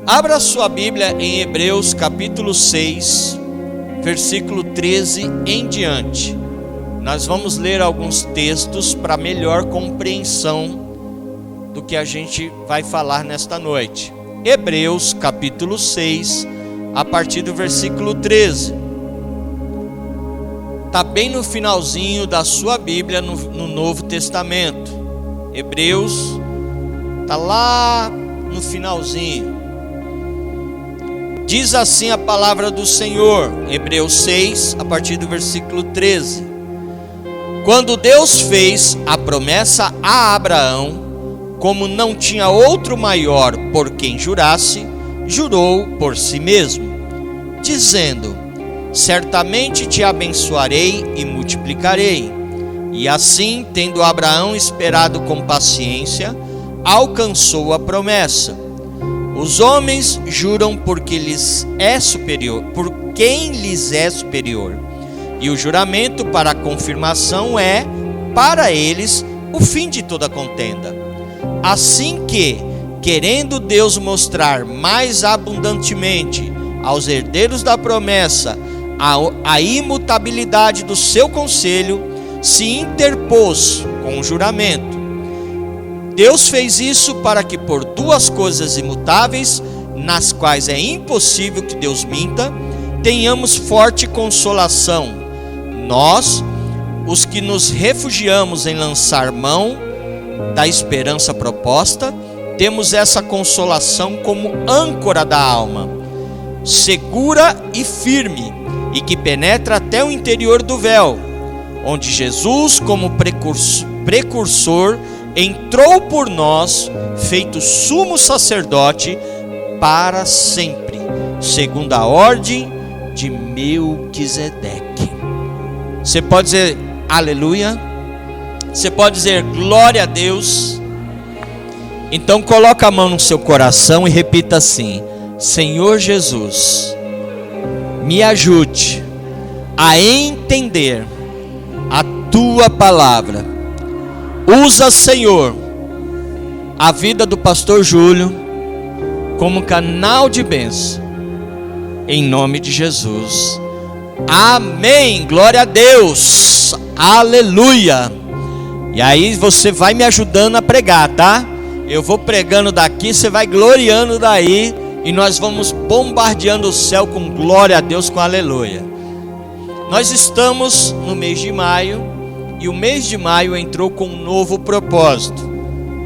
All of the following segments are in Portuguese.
Abra sua Bíblia em Hebreus capítulo 6, versículo 13 em diante. Nós vamos ler alguns textos para melhor compreensão do que a gente vai falar nesta noite. Hebreus capítulo 6, a partir do versículo 13. Está bem no finalzinho da sua Bíblia no Novo Testamento. Hebreus está lá no finalzinho. Diz assim a palavra do Senhor, Hebreus 6, a partir do versículo 13. Quando Deus fez a promessa a Abraão, como não tinha outro maior por quem jurasse, jurou por si mesmo, dizendo: certamente te abençoarei e multiplicarei. E assim, tendo Abraão esperado com paciência, alcançou a promessa. Os homens juram porque lhes é superior, por quem lhes é superior. E o juramento para a confirmação é, para eles, o fim de toda contenda. Assim que, querendo Deus mostrar mais abundantemente aos herdeiros da promessa a imutabilidade do seu conselho, se interpôs com o juramento. Deus fez isso para que por duas coisas imutáveis, nas quais é impossível que Deus minta, tenhamos forte consolação. Nós, os que nos refugiamos em lançar mão da esperança proposta, temos essa consolação como âncora da alma, segura e firme, e que penetra até o interior do véu, onde Jesus, como precursor, entrou por nós, feito sumo sacerdote para sempre, segundo a ordem de Melquisedeque. Você pode dizer aleluia? Você pode dizer glória a Deus? Então coloca a mão no seu coração e repita assim: Senhor Jesus, me ajude a entender a tua palavra. Usa, Senhor, a vida do pastor Júlio como canal de bênção, em nome de Jesus. Amém. Glória a Deus. Aleluia. E aí você vai me ajudando a pregar, tá? Eu vou pregando daqui, você vai gloriando daí, e nós vamos bombardeando o céu com glória a Deus, com aleluia. Nós estamos no mês de maio, e o mês de maio entrou com um novo propósito.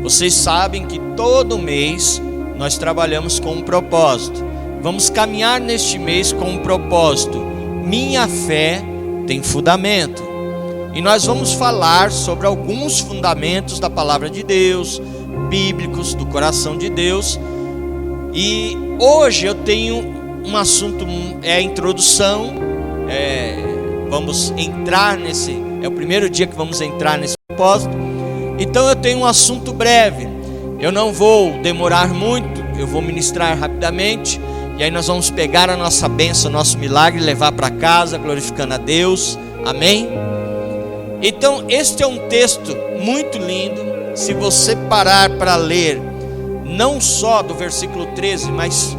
Vocês sabem que todo mês nós trabalhamos com um propósito. Vamos caminhar neste mês com um propósito: minha fé tem fundamento. E nós vamos falar sobre alguns fundamentos da palavra de Deus, bíblicos, do coração de Deus. E hoje eu tenho um assunto, é a introdução. Vamos entrar nesse... É o primeiro dia que vamos entrar nesse propósito. Então eu tenho um assunto breve. Eu não vou demorar muito. Eu vou ministrar rapidamente. E aí nós vamos pegar a nossa bênção, nosso milagre, e levar para casa, glorificando a Deus. Amém? Então este é um texto muito lindo. Se você parar para ler, não só do versículo 13, mas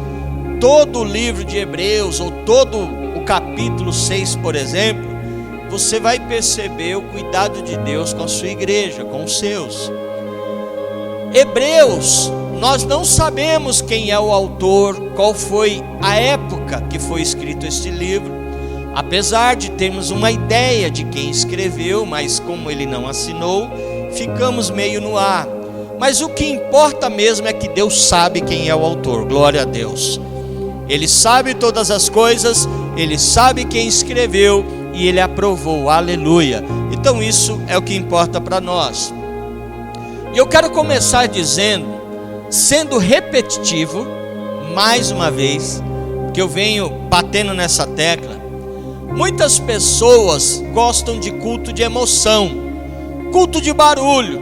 todo o livro de Hebreus, ou todo o capítulo 6, por exemplo, você vai perceber o cuidado de Deus com a sua igreja, com os seus. Hebreus, nós não sabemos quem é o autor, qual foi a época que foi escrito este livro, apesar de termos uma ideia de quem escreveu, mas como ele não assinou, ficamos meio no ar. Mas o que importa mesmo é que Deus sabe quem é o autor, glória a Deus. Ele sabe todas as coisas, ele sabe quem escreveu, e ele aprovou, aleluia. Então isso é o que importa para nós. E eu quero começar dizendo, sendo repetitivo, mais uma vez, que eu venho batendo nessa tecla. Muitas pessoas gostam de culto de emoção, culto de barulho.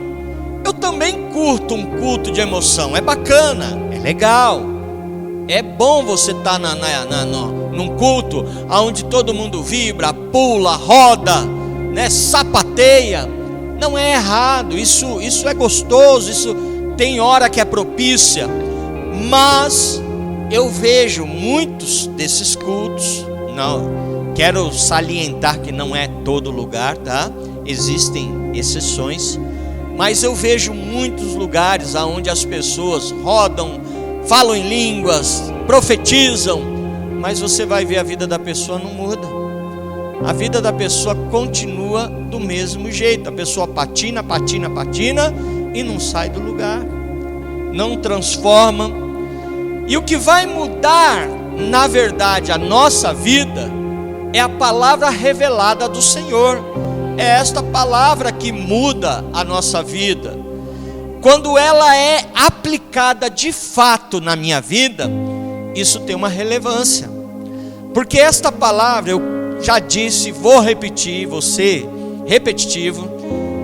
Eu também curto um culto de emoção, é bacana, é legal. É bom você estar num culto onde todo mundo vibra, pula, roda, né, sapateia. Não é errado, isso é gostoso, isso tem hora que é propícia. Mas eu vejo muitos desses cultos, não quero salientar que não é todo lugar, tá? Existem exceções, mas eu vejo muitos lugares onde as pessoas rodam, falam em línguas, profetizam, mas você vai ver a vida da pessoa não muda. A vida da pessoa continua do mesmo jeito. A pessoa patina e não sai do lugar, não transforma. E o que vai mudar, na verdade, a nossa vida é a palavra revelada do Senhor. É esta palavra que muda a nossa vida. Quando ela é aplicada de fato na minha vida, isso tem uma relevância. Porque esta palavra, eu já disse, vou repetir, vou ser repetitivo.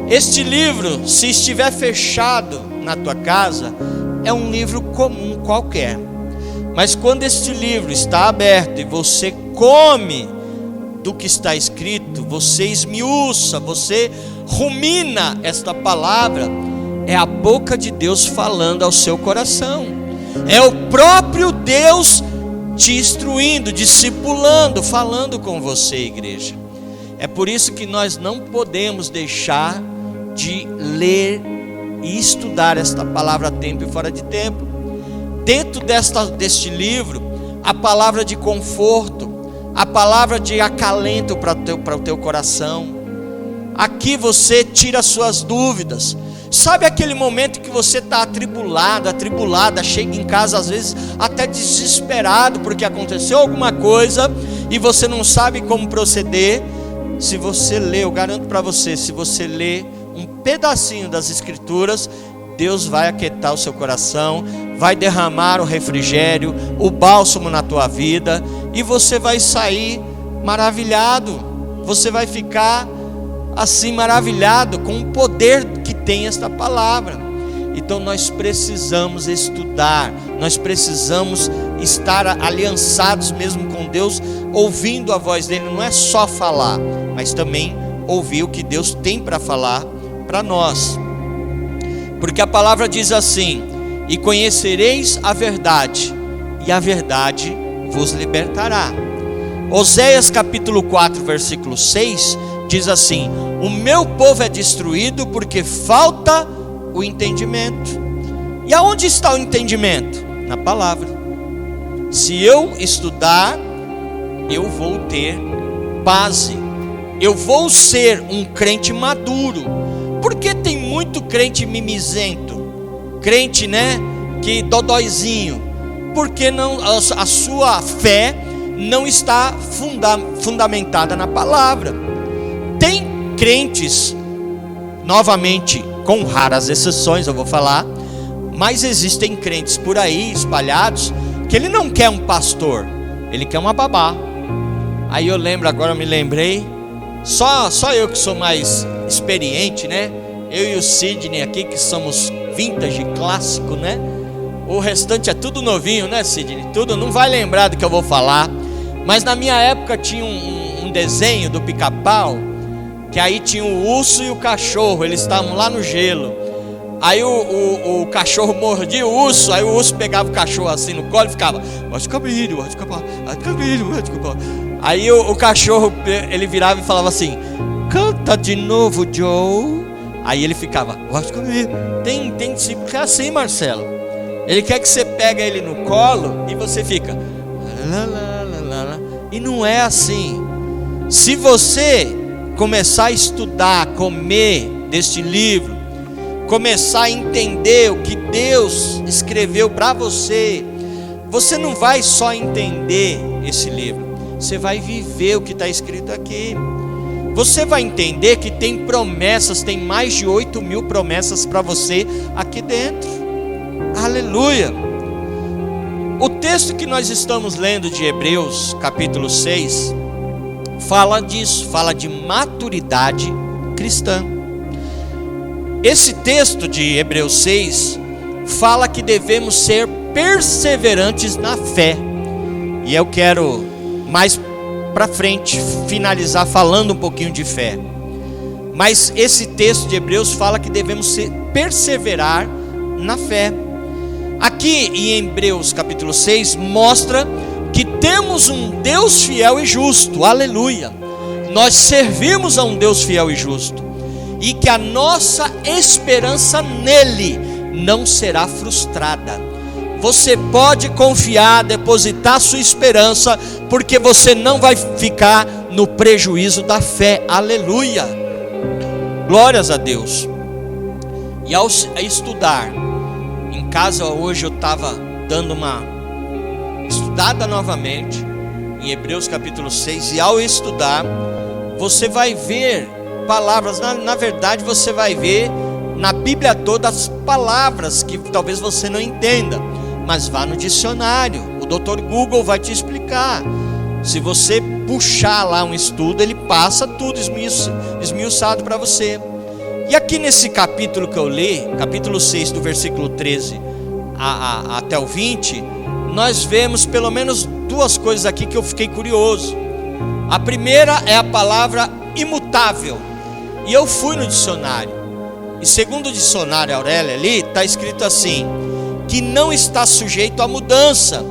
Este livro, se estiver fechado na tua casa, é um livro comum qualquer. Mas quando este livro está aberto e você come do que está escrito, você esmiuça, você rumina esta palavra, é a boca de Deus falando ao seu coração. É o próprio Deus te instruindo, discipulando, falando com você, igreja. É por isso que nós não podemos deixar de ler e estudar esta palavra a tempo e fora de tempo. Dentro deste livro, a palavra de conforto, a palavra de acalento para o teu coração. Aqui você tira as suas dúvidas. Sabe aquele momento que você está atribulada, chega em casa às vezes até desesperado porque aconteceu alguma coisa e você não sabe como proceder? Se você ler, eu garanto para você, se você ler um pedacinho das Escrituras, Deus vai aquietar o seu coração, vai derramar o refrigério, o bálsamo na tua vida, e você vai sair maravilhado. Você vai ficar assim maravilhado com o poder que tem esta palavra. Então nós precisamos estudar, nós precisamos estar aliançados mesmo com Deus, ouvindo a voz dele. Não é só falar, mas também ouvir o que Deus tem para falar para nós. Porque a palavra diz assim: e conhecereis a verdade, e a verdade vos libertará. Oséias capítulo 4, versículo 6, diz assim: o meu povo é destruído porque falta o entendimento. E aonde está o entendimento? Na palavra. Se eu estudar, eu vou ter base, eu vou ser um crente maduro. Porque tem muito crente mimizento, crente, que dodóizinho, porque não, a sua fé não está fundamentada na palavra. Tem crentes, novamente, com raras exceções eu vou falar, mas existem crentes por aí espalhados que ele não quer um pastor, ele quer uma babá. Aí eu lembro, agora eu me lembrei, só eu que sou mais experiente, eu e o Sidney aqui que somos vintage, clássico, o restante é tudo novinho, Sidney? Tudo, não vai lembrar do que eu vou falar. Mas na minha época tinha um desenho do Pica-Pau, que aí tinha o urso e o cachorro, eles estavam lá no gelo. Aí o cachorro mordia o urso, aí o urso pegava o cachorro assim no colo e ficava: aí o cachorro, ele virava e falava assim: canta de novo, Joe. Aí ele ficava: tem que ser assim, Marcelo. Ele quer que você pegue ele no colo e você fica e não é assim. Se você começar a estudar, comer deste livro, começar a entender o que Deus escreveu para você, você não vai só entender esse livro, você vai viver o que está escrito aqui. Você vai entender que tem promessas, tem mais de 8.000 promessas para você aqui dentro. Aleluia! O texto que nós estamos lendo de Hebreus, capítulo 6, fala disso, fala de maturidade cristã. Esse texto de Hebreus 6 fala que devemos ser perseverantes na fé. E eu quero mais para frente finalizar falando um pouquinho de fé. Mas esse texto de Hebreus fala que devemos perseverar na fé. Aqui em Hebreus capítulo 6 mostra que temos um Deus fiel e justo, aleluia. Nós servimos a um Deus fiel e justo, e que a nossa esperança nele não será frustrada. Você pode confiar, depositar sua esperança, porque você não vai ficar no prejuízo da fé, aleluia, glórias a Deus. E ao estudar em casa hoje, eu estava dando uma estudada novamente em Hebreus capítulo 6, e ao estudar, você vai ver palavras, na verdade você vai ver na Bíblia toda as palavras que talvez você não entenda, mas vá no dicionário, o Dr. Google vai te explicar. Se você puxar lá um estudo, ele passa tudo esmiuçado para você. E aqui nesse capítulo que eu li, capítulo 6, do versículo 13 até o 20, nós vemos pelo menos duas coisas aqui que eu fiquei curioso. A primeira é a palavra imutável, e eu fui no dicionário, e segundo o dicionário Aurélia ali, está escrito assim, que não está sujeito a mudança,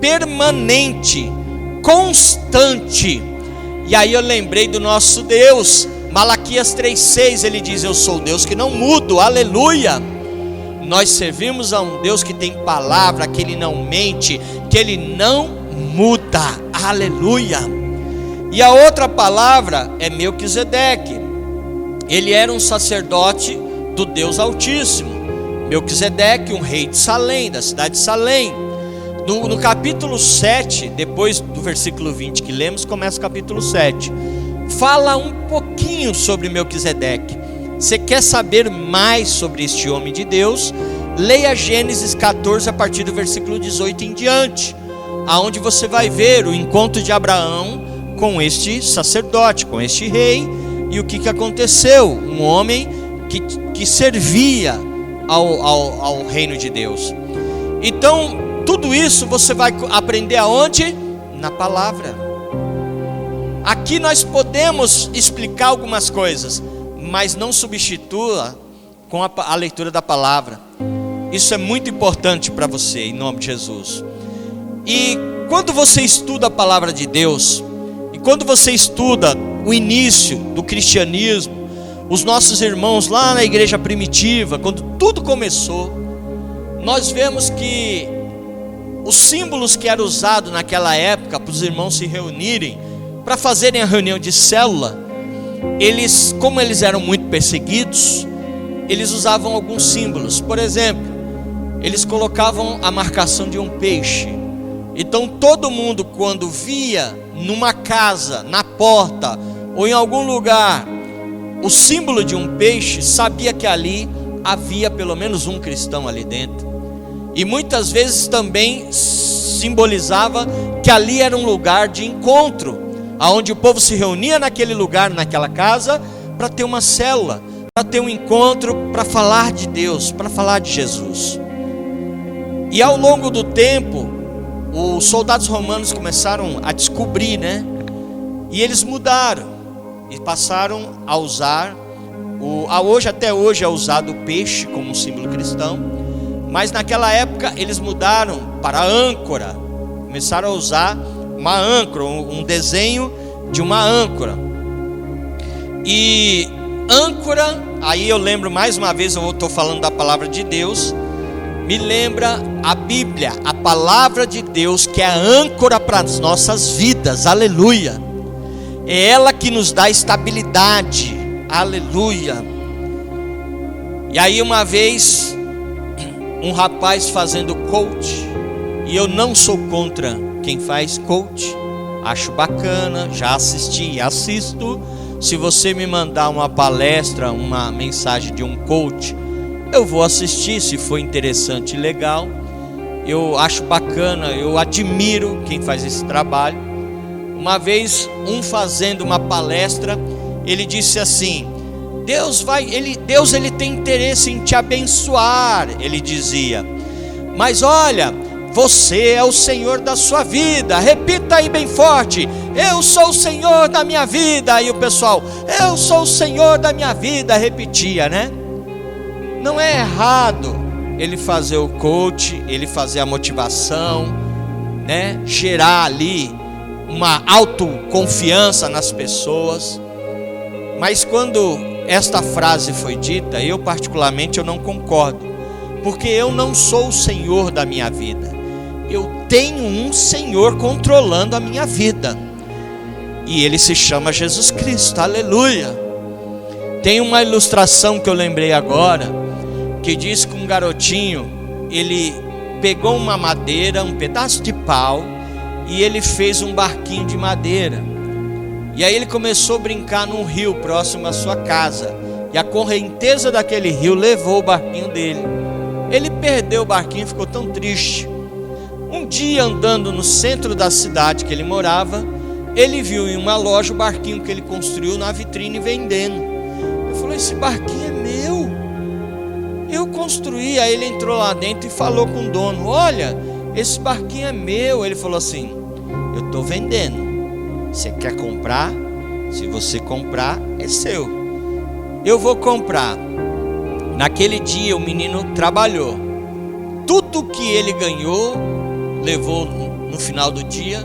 permanente, constante. E aí eu lembrei do nosso Deus, Malaquias 3,6, ele diz: eu sou Deus que não mudo, aleluia. Nós servimos a um Deus que tem palavra, que ele não mente, que ele não muda, aleluia. E a outra palavra é Melquisedeque. Ele era um sacerdote do Deus Altíssimo. Melquisedeque, um rei de Salém, da cidade de Salém. No capítulo 7, depois do versículo 20 que lemos, começa o capítulo 7. Fala um pouquinho sobre Melquisedeque. Você quer saber mais sobre este homem de Deus? Leia Gênesis 14 a partir do versículo 18 em diante, aonde você vai ver o encontro de Abraão com este sacerdote, com este rei, e o que aconteceu. Um homem que servia ao reino de Deus. Então, tudo isso você vai aprender aonde? Na palavra. Aqui nós podemos explicar algumas coisas, mas não substitua com a leitura da palavra. Isso é muito importante para você, em nome de Jesus. E quando você estuda a palavra de Deus, e quando você estuda o início do cristianismo, os nossos irmãos lá na igreja primitiva, quando tudo começou, nós vemos que os símbolos que eram usados naquela época para os irmãos se reunirem, para fazerem a reunião de célula, como eles eram muito perseguidos, eles usavam alguns símbolos. Por exemplo, eles colocavam a marcação de um peixe. Então todo mundo, quando via numa casa, na porta ou em algum lugar o símbolo de um peixe, sabia que ali havia pelo menos um cristão ali dentro. E muitas vezes também simbolizava que ali era um lugar de encontro, aonde o povo se reunia naquele lugar, naquela casa, para ter uma célula, para ter um encontro, para falar de Deus, para falar de Jesus. E ao longo do tempo, os soldados romanos começaram a descobrir, e eles mudaram e passaram a usar até hoje é usado o peixe como um símbolo cristão, mas naquela época eles mudaram para a âncora, começaram a usar uma âncora, um desenho de uma âncora. E âncora, aí eu lembro mais uma vez, eu estou falando da palavra de Deus, me lembra a Bíblia, a palavra de Deus, que é a âncora para as nossas vidas, aleluia. É ela que nos dá estabilidade, aleluia. E aí uma vez, um rapaz fazendo coach, e eu não sou contra quem faz coach, acho bacana, já assisti e assisto. Se você me mandar uma palestra, uma mensagem de um coach, eu vou assistir, se for interessante e legal. Eu acho bacana, eu admiro quem faz esse trabalho. Uma vez, fazendo uma palestra, ele disse assim: Deus tem interesse em te abençoar, ele dizia, mas olha, você é o Senhor da sua vida. Repita aí bem forte: eu sou o Senhor da minha vida. Aí o pessoal: eu sou o Senhor da minha vida, repetia, Não é errado ele fazer o coach, ele fazer a motivação, né? Gerar ali uma autoconfiança nas pessoas. Mas quando esta frase foi dita, eu particularmente eu não concordo, porque eu não sou o Senhor da minha vida. Eu tenho um Senhor controlando a minha vida, e Ele se chama Jesus Cristo, aleluia. Tem uma ilustração que eu lembrei agora, que diz que um garotinho, ele pegou uma madeira, um pedaço de pau, e ele fez um barquinho de madeira. E aí ele começou a brincar num rio próximo à sua casa, e a correnteza daquele rio levou o barquinho dele. Ele perdeu o barquinho e ficou tão triste. Um dia, andando no centro da cidade que ele morava, ele viu em uma loja o barquinho que ele construiu na vitrine vendendo. Ele falou: esse barquinho é meu, eu construí. Aí ele entrou lá dentro e falou com o dono: olha, esse barquinho é meu. Ele falou assim: eu estou vendendo, você quer comprar? Se você comprar, é seu. Eu vou comprar. Naquele dia o menino trabalhou, tudo que ele ganhou, levou no final do dia,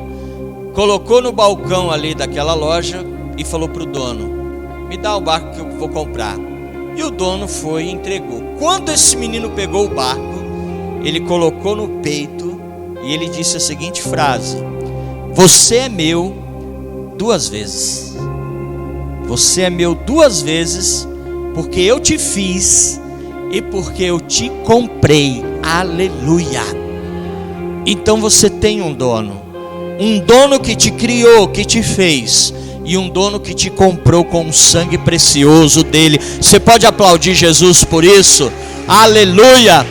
colocou no balcão ali daquela loja e falou para o dono: me dá o barco que eu vou comprar. E o dono foi e entregou. Quando esse menino pegou o barco, ele colocou no peito e ele disse a seguinte frase: você é meu 2 vezes. Você é meu 2 vezes, porque eu te fiz e porque eu te comprei. Aleluia. Então você tem um dono que te criou, que te fez, e um dono que te comprou com o sangue precioso dele. Você pode aplaudir Jesus por isso? Aleluia.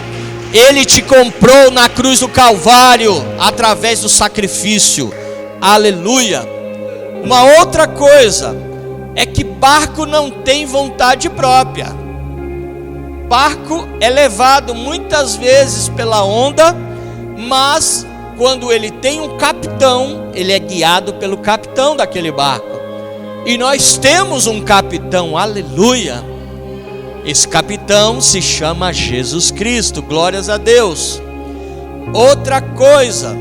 Ele te comprou na cruz do Calvário, através do sacrifício. Aleluia. Uma outra coisa é que barco não tem vontade própria. Barco é levado muitas vezes pela onda, mas quando ele tem um capitão, ele é guiado pelo capitão daquele barco. E nós temos um capitão, aleluia. Esse capitão se chama Jesus Cristo, glórias a Deus. Outra coisa,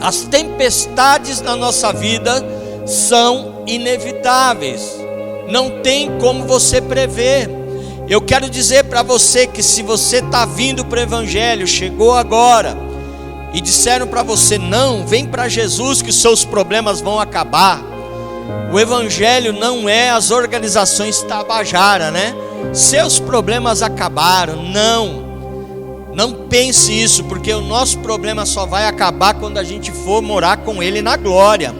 as tempestades na nossa vida são inevitáveis, não tem como você prever. Eu quero dizer para você que se você está vindo para o Evangelho, chegou agora, e disseram para você: não, vem para Jesus que os seus problemas vão acabar. O Evangelho não é as organizações Tabajara, né? Seus problemas acabaram. Não pense isso, porque o nosso problema só vai acabar quando a gente for morar com Ele na glória.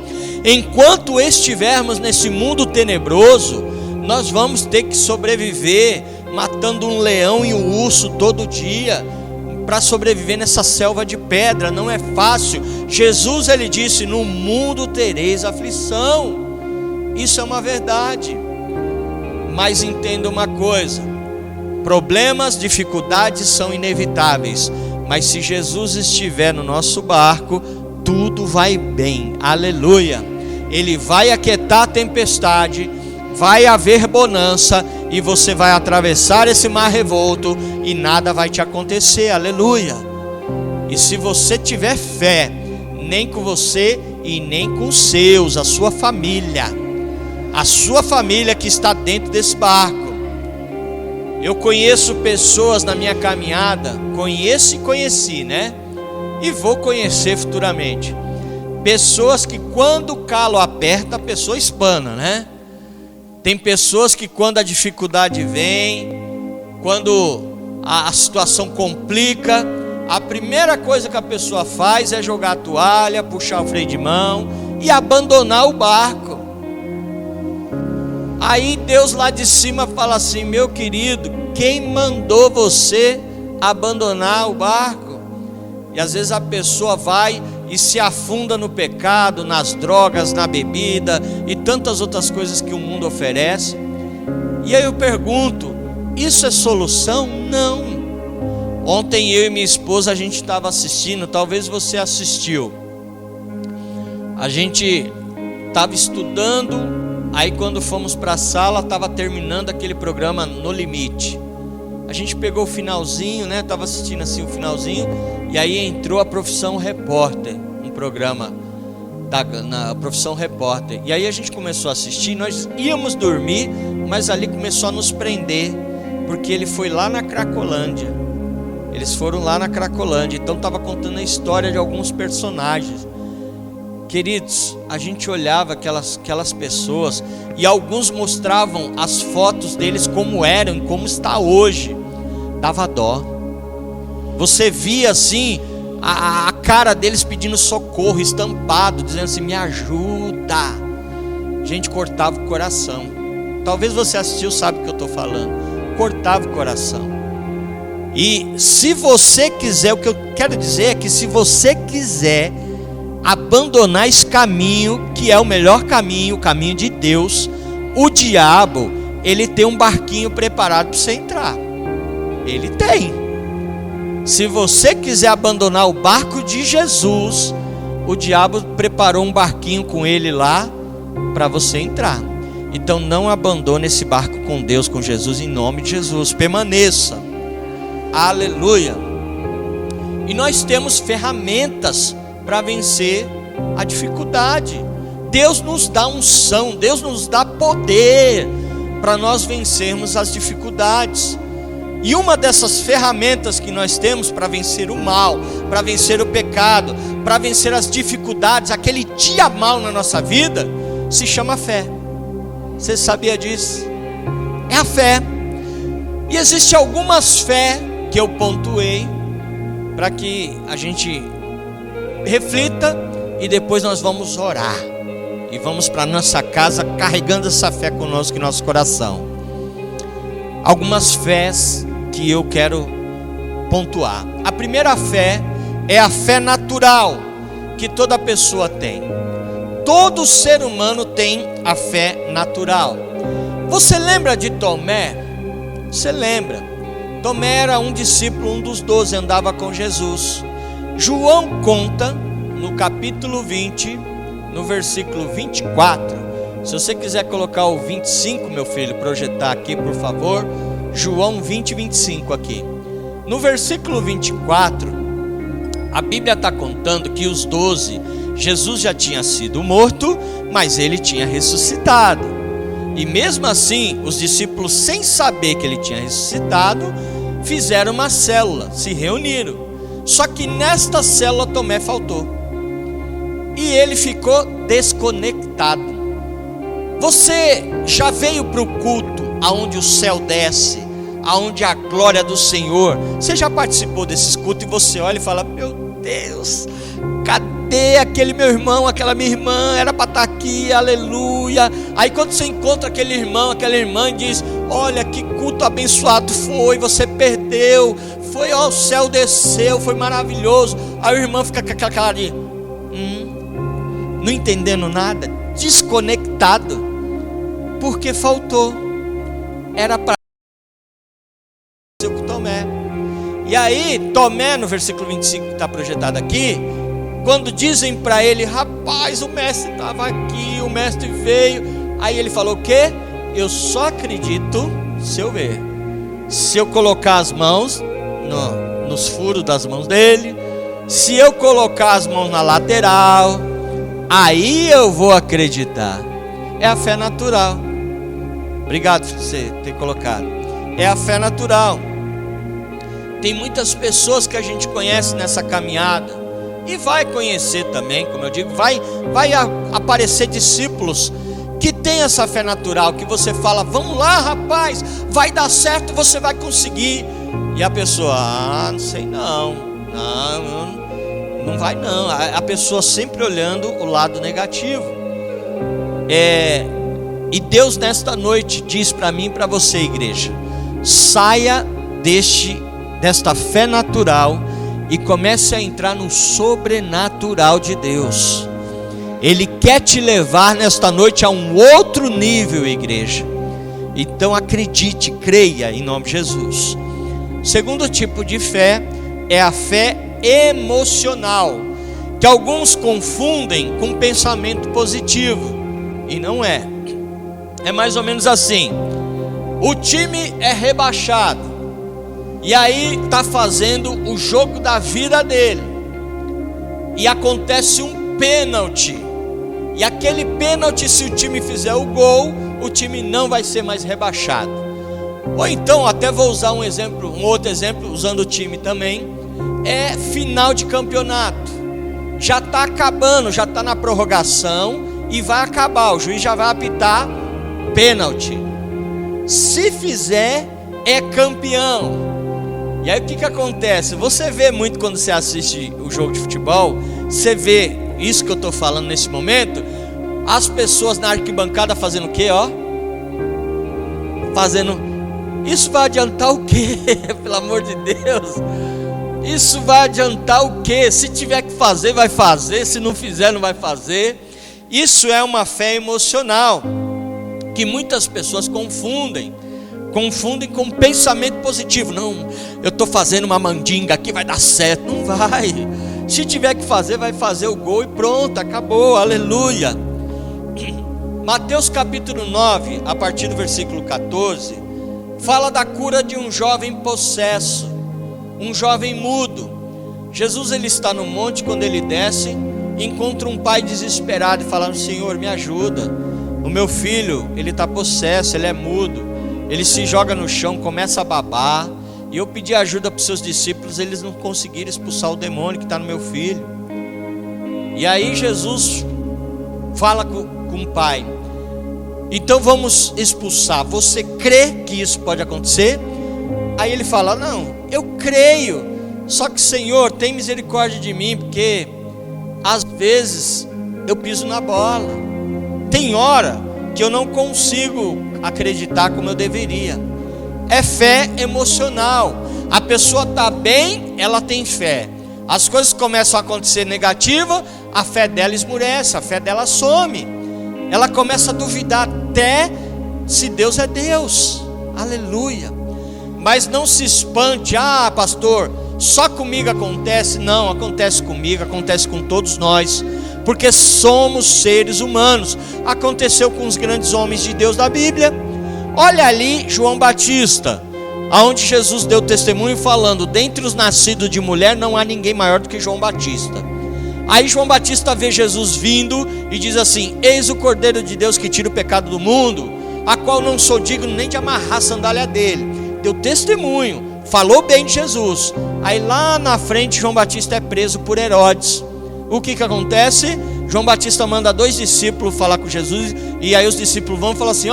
Enquanto estivermos nesse mundo tenebroso, nós vamos ter que sobreviver matando um leão e um urso todo dia, para sobreviver nessa selva de pedra. Não é fácil. Jesus, ele disse: no mundo tereis aflição. Isso é uma verdade. Mas entenda uma coisa: problemas, dificuldades são inevitáveis, mas se Jesus estiver no nosso barco, tudo vai bem. Aleluia. Ele vai aquietar a tempestade, vai haver bonança, e você vai atravessar esse mar revolto e nada vai te acontecer. Aleluia. E se você tiver fé, nem com você e nem com os seus, a sua família que está dentro desse barco. Eu conheço pessoas na minha caminhada, conheci, né? E vou conhecer futuramente. Pessoas que quando o calo aperta, a pessoa espana, né? Tem pessoas que quando a dificuldade vem, quando a situação complica, a primeira coisa que a pessoa faz é jogar a toalha, puxar o freio de mão e abandonar o barco. Aí Deus lá de cima fala assim: meu querido, quem mandou você abandonar o barco? E às vezes a pessoa vai e se afunda no pecado, nas drogas, na bebida e tantas outras coisas que o mundo oferece. E aí eu pergunto: isso é solução? Não. Ontem eu e minha esposa, a gente estava assistindo, talvez você assistiu. A gente estava estudando, aí quando fomos para a sala, estava terminando aquele programa No Limite. a gente pegou o finalzinho, né? Estava assistindo assim o finalzinho, e aí entrou a Profissão Repórter, um programa na Profissão Repórter. E aí a gente começou a assistir, nós íamos dormir, mas ali começou a nos prender, porque ele foi lá na Cracolândia. Eles foram lá na Cracolândia, então estava contando a história de alguns personagens. Queridos, a gente olhava aquelas pessoas, e alguns mostravam as fotos deles como eram e como está hoje. Dava dó. Você via assim a cara deles pedindo socorro, estampado, dizendo assim: me ajuda. Gente, cortava o coração. Talvez você assistiu, sabe o que eu estou falando. Cortava o coração. E se você quiser, o que eu quero dizer é que se você quiser abandonar esse caminho, que é o melhor caminho, o caminho de Deus, o diabo, ele tem um barquinho preparado para você entrar. Ele tem. Se você quiser abandonar o barco de Jesus, o diabo preparou um barquinho com ele lá para você entrar. Então não abandone esse barco com Deus, com Jesus, em nome de Jesus. Permaneça. Aleluia. E nós temos ferramentas para vencer a dificuldade. Deus nos dá unção, Deus nos dá poder para nós vencermos as dificuldades. E uma dessas ferramentas que nós temos para vencer o mal, para vencer o pecado, para vencer as dificuldades, aquele dia mal na nossa vida, se chama fé. Você sabia disso? É a fé. E existe algumas fé que eu pontuei para que a gente reflita, e depois nós vamos orar e vamos para nossa casa carregando essa fé conosco em nosso coração. Algumas fés que eu quero pontuar. A primeira fé é a fé natural que toda pessoa tem. Todo ser humano tem a fé natural. Você lembra de Tomé? Você lembra? Tomé era um discípulo, um dos 12, andava com Jesus. João conta no capítulo 20, no versículo 24. Se você quiser colocar o 25, meu filho, projetar aqui, por favor. João 20, 25 aqui. No versículo 24, a Bíblia está contando que os 12, Jesus já tinha sido morto, mas ele tinha ressuscitado. E mesmo assim, os discípulos, sem saber que ele tinha ressuscitado, fizeram uma célula, se reuniram. Só que nesta célula Tomé faltou, e ele ficou desconectado. Você já veio para o culto aonde o céu desce, aonde a glória do Senhor? Você já participou desses cultos e você olha e fala: meu Deus, cadê aquele meu irmão, aquela minha irmã? Era para estar aqui, aleluia. Aí quando você encontra aquele irmão, aquela irmã, e diz: olha que culto abençoado foi, você perdeu, foi, ó, o céu desceu, foi maravilhoso. Aí o irmão fica com aquela cara de não entendendo nada, desconectado, porque faltou. Era para ser com Tomé. E aí Tomé, no versículo 25 que está projetado aqui, quando dizem para ele: rapaz, o mestre estava aqui, o mestre veio. Aí ele falou: o quê? Eu só acredito se eu ver, se eu colocar as mãos nos furos das mãos dele, se eu colocar as mãos na lateral, aí eu vou acreditar. É a fé natural. Obrigado por você ter colocado. É a fé natural. Tem muitas pessoas que a gente conhece nessa caminhada, e vai conhecer também, como eu digo, vai aparecer discípulos que tem essa fé natural, que você fala: vamos lá, rapaz, vai dar certo, você vai conseguir. E a pessoa: não sei não vai não. A pessoa sempre olhando o lado negativo. E Deus nesta noite diz para mim e para você, igreja: saia desta fé natural e comece a entrar no sobrenatural de Deus. Ele quer te levar nesta noite a um outro nível, igreja. Então acredite, creia em nome de Jesus. O segundo tipo de fé é a fé emocional, que alguns confundem com pensamento positivo, e não é. É mais ou menos assim: o time é rebaixado, E aí está fazendo o jogo da vida dele. E acontece um pênalti. E aquele pênalti, se o time fizer o gol, o time não vai ser mais rebaixado. Ou então, até vou usar um outro exemplo, usando o time também. É final de campeonato. Já está acabando, já está na prorrogação e vai acabar. O juiz já vai apitar pênalti. Se fizer, é campeão. E aí o que acontece? Você vê muito quando você assiste o jogo de futebol, você vê isso que eu estou falando nesse momento, as pessoas na arquibancada fazendo o quê? Isso vai adiantar o quê? Pelo amor de Deus. Isso vai adiantar o quê? Se tiver que fazer, vai fazer. Se não fizer, não vai fazer. Isso é uma fé emocional que muitas pessoas confundem com pensamento positivo. Não, eu estou fazendo uma mandinga aqui, vai dar certo. Não vai. Se tiver que fazer, vai fazer o gol e pronto, acabou, aleluia. Mateus capítulo 9, a partir do versículo 14, fala da cura de um jovem possesso, um jovem mudo. Jesus, ele está no monte. Quando ele desce, encontra um pai desesperado e falando: Senhor, me ajuda, o meu filho, ele está possesso, ele é mudo. Ele se joga no chão, começa a babar. E eu pedi ajuda para os seus discípulos, eles não conseguiram expulsar o demônio que está no meu filho. E aí Jesus fala com o pai: então vamos expulsar. Você crê que isso pode acontecer? Aí ele fala: não, eu creio. Só que, Senhor, tem misericórdia de mim, porque às vezes eu piso na bola. Tem hora que eu não consigo acreditar como eu deveria. É fé emocional. A pessoa está bem, ela tem fé. As coisas começam a acontecer negativas, a fé dela esmurece, a fé dela some. Ela começa a duvidar até se Deus é Deus. Aleluia. Mas não se espante: ah, pastor, só comigo acontece. Não, acontece comigo, acontece com todos nós, porque somos seres humanos. Aconteceu com os grandes homens de Deus da Bíblia. Olha ali João Batista, aonde Jesus deu testemunho falando: dentre os nascidos de mulher não há ninguém maior do que João Batista. Aí João Batista vê Jesus vindo e diz assim: eis o Cordeiro de Deus que tira o pecado do mundo, a qual não sou digno nem de amarrar a sandália dele. Deu testemunho, falou bem de Jesus. Aí lá na frente João Batista é preso por Herodes. O que acontece? João Batista manda 2 discípulos falar com Jesus. E aí os discípulos vão falar assim: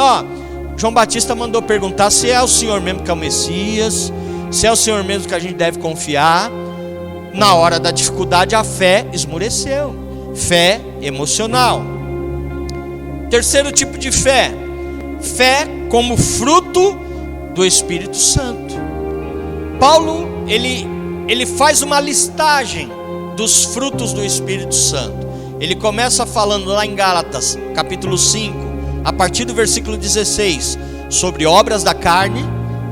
João Batista mandou perguntar se é o Senhor mesmo que é o Messias, se é o Senhor mesmo que a gente deve confiar. Na hora da dificuldade, a fé esmureceu. Fé emocional. Terceiro tipo de fé: fé como fruto do Espírito Santo. Paulo, ele faz uma listagem dos frutos do Espírito Santo. Ele começa falando lá em Gálatas, capítulo 5, a partir do versículo 16, sobre obras da carne.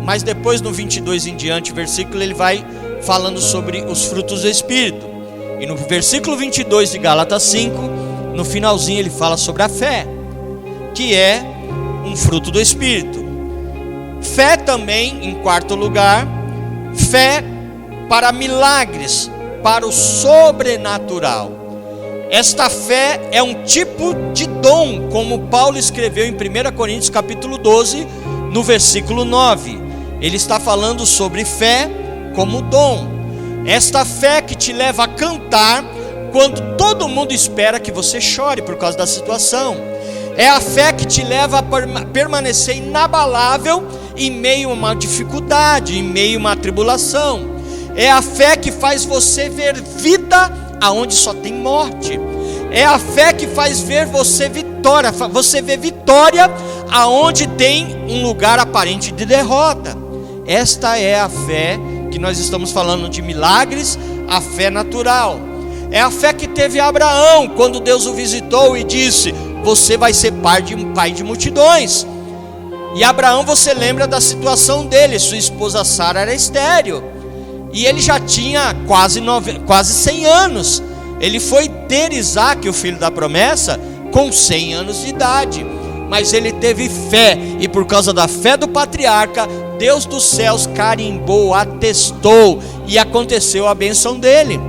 Mas depois no 22 em diante, versículo, ele vai falando sobre os frutos do Espírito. E no versículo 22 de Gálatas 5, no finalzinho, ele fala sobre a fé, que é um fruto do Espírito. Fé também, em quarto lugar, fé para milagres, para o sobrenatural. Esta fé é um tipo de dom, como Paulo escreveu em 1 Coríntios capítulo 12, no versículo 9. Ele está falando sobre fé como dom. Esta fé que te leva a cantar quando todo mundo espera que você chore por causa da situação. É a fé que te leva a permanecer inabalável em meio a uma dificuldade, em meio a uma tribulação. É a fé que faz você ver vida aonde só tem morte. É a fé que faz ver você vitória. Você vê vitória aonde tem um lugar aparente de derrota. Esta é a fé que nós estamos falando de milagres, a fé natural. É a fé que teve Abraão quando Deus o visitou e disse: você vai ser pai de multidões. E Abraão, você lembra da situação dele, sua esposa Sara era estéril, e ele já tinha quase 100 anos. Ele foi ter Isaac, o filho da promessa, com 100 anos de idade. mas ele teve fé, e por causa da fé do patriarca, Deus dos céus carimbou, atestou, e aconteceu a bênção dele.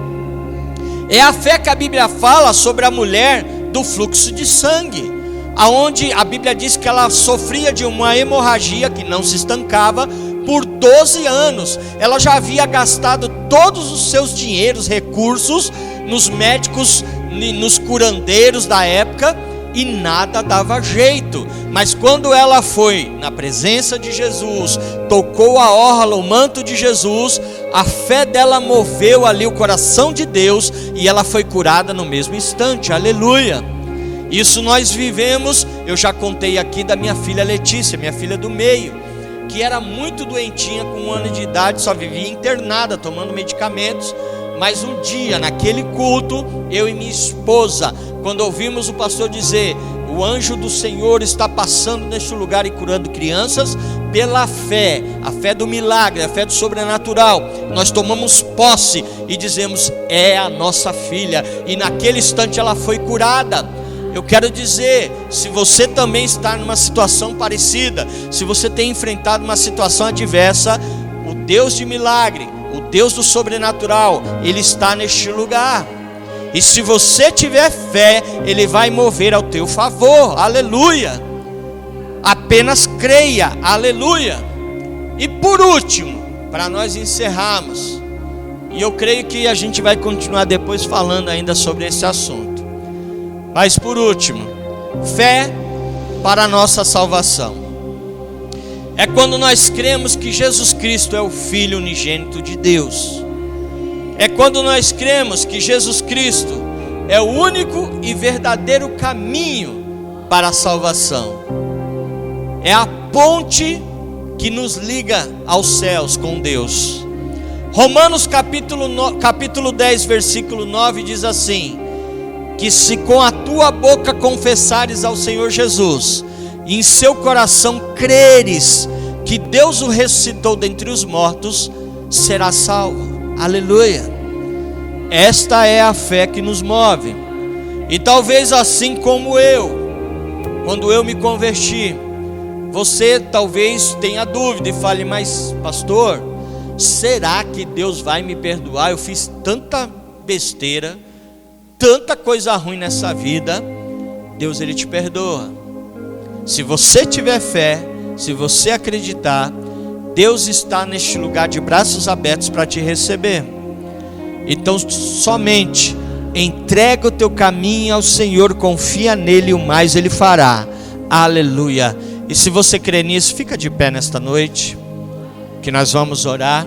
É a fé que a Bíblia fala sobre a mulher do fluxo de sangue, aonde a Bíblia diz que ela sofria de uma hemorragia que não se estancava por 12 anos. Ela já havia gastado todos os seus dinheiros, recursos, nos médicos, nos curandeiros da época, e nada dava jeito. Mas quando ela foi na presença de Jesus, tocou a orla, o manto de Jesus, a fé dela moveu ali o coração de Deus, e ela foi curada no mesmo instante. Aleluia! Isso nós vivemos. Eu já contei aqui da minha filha Letícia, minha filha do meio, que era muito doentinha, com 1 ano de idade, só vivia internada, tomando medicamentos. Mas um dia, naquele culto, eu e minha esposa, quando ouvimos o pastor dizer: o anjo do Senhor está passando neste lugar e curando crianças, pela fé, a fé do milagre, a fé do sobrenatural, nós tomamos posse e dizemos: é a nossa filha. E naquele instante ela foi curada. Eu quero dizer, se você também está numa situação parecida, se você tem enfrentado uma situação adversa, o Deus de milagre, o Deus do sobrenatural, Ele está neste lugar. E se você tiver fé, Ele vai mover ao teu favor. Aleluia! Apenas creia. Aleluia! E por último, para nós encerrarmos, e eu creio que a gente vai continuar depois falando ainda sobre esse assunto, mas por último, fé para a nossa salvação. É quando nós cremos que Jesus Cristo é o Filho unigênito de Deus. É quando nós cremos que Jesus Cristo é o único e verdadeiro caminho para a salvação. É a ponte que nos liga aos céus com Deus. Romanos capítulo 10, versículo 9 diz assim: que se com a tua boca confessares ao Senhor Jesus, e em seu coração creres que Deus o ressuscitou dentre os mortos, serás salvo. Aleluia! Esta é a fé que nos move. E talvez assim como eu, quando eu me converti, você talvez tenha dúvida e fale: mas pastor, será que Deus vai me perdoar? Eu fiz tanta besteira, tanta coisa ruim nessa vida. Deus, Ele te perdoa. Se você tiver fé, se você acreditar, Deus está neste lugar de braços abertos para te receber. Então somente entrega o teu caminho ao Senhor, confia nele, e o mais Ele fará. Aleluia! E se você crê nisso, fica de pé nesta noite, que nós vamos orar.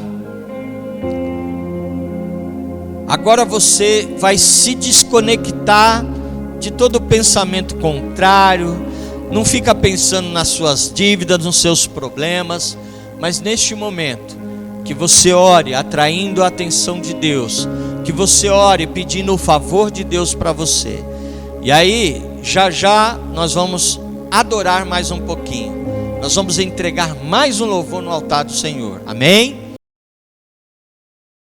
Agora você vai se desconectar de todo pensamento contrário. Não fica pensando nas suas dívidas, nos seus problemas, mas neste momento, que você ore atraindo a atenção de Deus, que você ore pedindo o favor de Deus para você. E aí, já já nós vamos adorar mais um pouquinho. Nós vamos entregar mais um louvor no altar do Senhor. Amém?